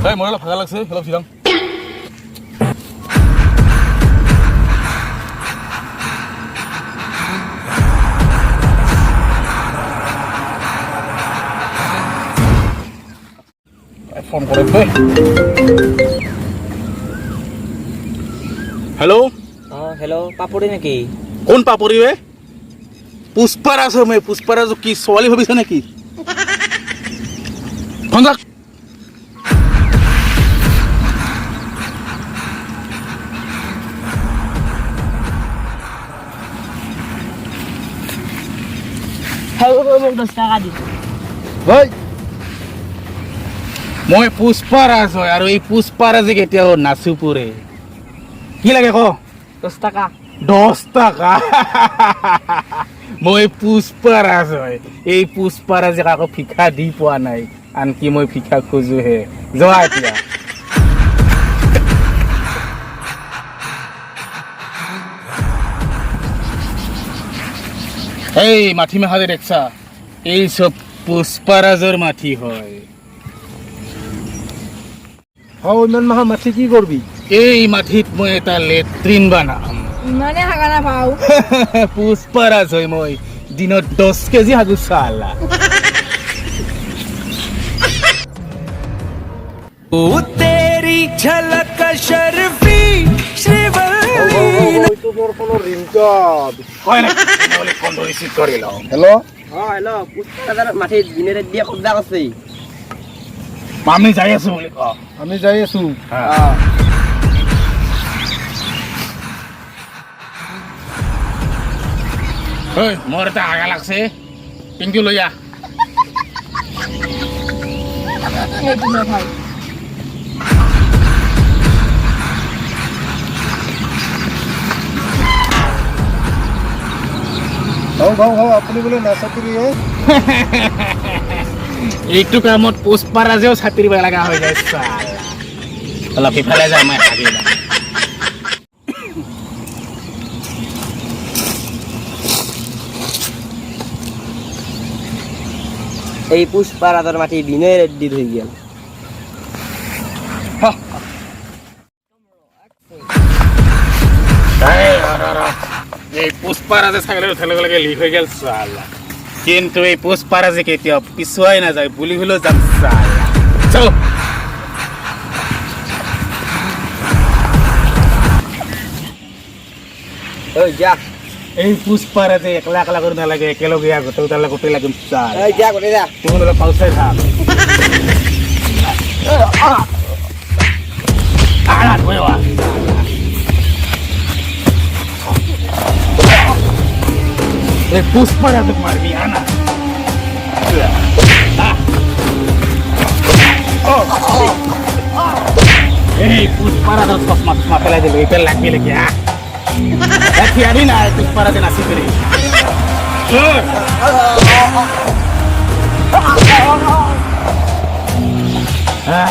এই মোৰ অলপ ভাগা লাগছে অলপ চিৰাং ফোন করে দে হ্যালো হ্যালো পাপড়ি নাকি কোন পাপড়ি বে পুষ্পারাজ মে পুষ্পারাজ কি ছোৱালী ভাবিছে নাকি ফোন ৰাখ মোক 10 টাকা দি ভাই মই পুষ্পাৰাজ হয় আৰু এই পুষ্পাৰাজে কেতিয়াও নাচুপুৰে কি লাগে ক 10 টাকা 10 টাকা মই পুষ্পাৰাজ হয় এই পুষ্পাৰাজে কাকো ভিক্ষা দি পোৱা নাই আনকি মই ভিক্ষা খোজোহে যোৱা এতিয়া এই মাটি মাহাজে দেখছা এই সব পুষ্পাৰাজৰ মাটি হয় ইমান মাহৰ মাটি কি কৰবি এই মাটিত মই এটা লেট্ৰিন বানাম ইমানে হাগা না পাও পুষ্পাৰাজ হয় মই দিনত 10 কেজি হাগু চালা ओ तेरी झलक शर्फी श्रीवल्ली হয়তো মোৰ কোনো ৰিংটা হয় না নহলে ফোন ৰিচিভ কৰি লওঁ হেল্ল' হেল্ল' পুষ্পাদাৰ মাঠে দিনেৰ দিয়ে কবজা কৰছে আমি যাই আছো বুলি ক আমি যাই আছো ঐ মোৰ এটা আগা লাগছে পিংকি লৈ আহ এই দিনে ভাই ভাও আপুনি বোলে নাচাকিৰি এইটো কামত পুষ্পাৰাজেও ছাতিৰিব লগা হৈ যায় চালা অলপ ইফালে যাম মই হাগি লওঁ এই পুষ্পারাজের মাটি দিনে রেডি হয়ে গেল এই পুষ্পাৰাজে ছাগলেৰ উঠাৰ লগে লগে লিক হৈ গেল চালা কিন্তু এই পুষ্পাৰাজে কেতিয়াও পিছুৱাই নাযায় বুলি হলেও যাম চালা চল ওই যা এই পুষ্পাৰাজে একলা একলা কৰি নালাগে একেলগে গোটেই উঠাৰ গোটেই লাগিম চালা এই যা করে যা তুমি অলপ পাউচাই থাক এই পুষ্পারাজক মারবি আনা এই পুষ্পারাজক চশমা পেলাই দিলো এটা লাগবি নাকি থিয়ারি না পুষ্পারাজে নাচি করে হ্যাঁ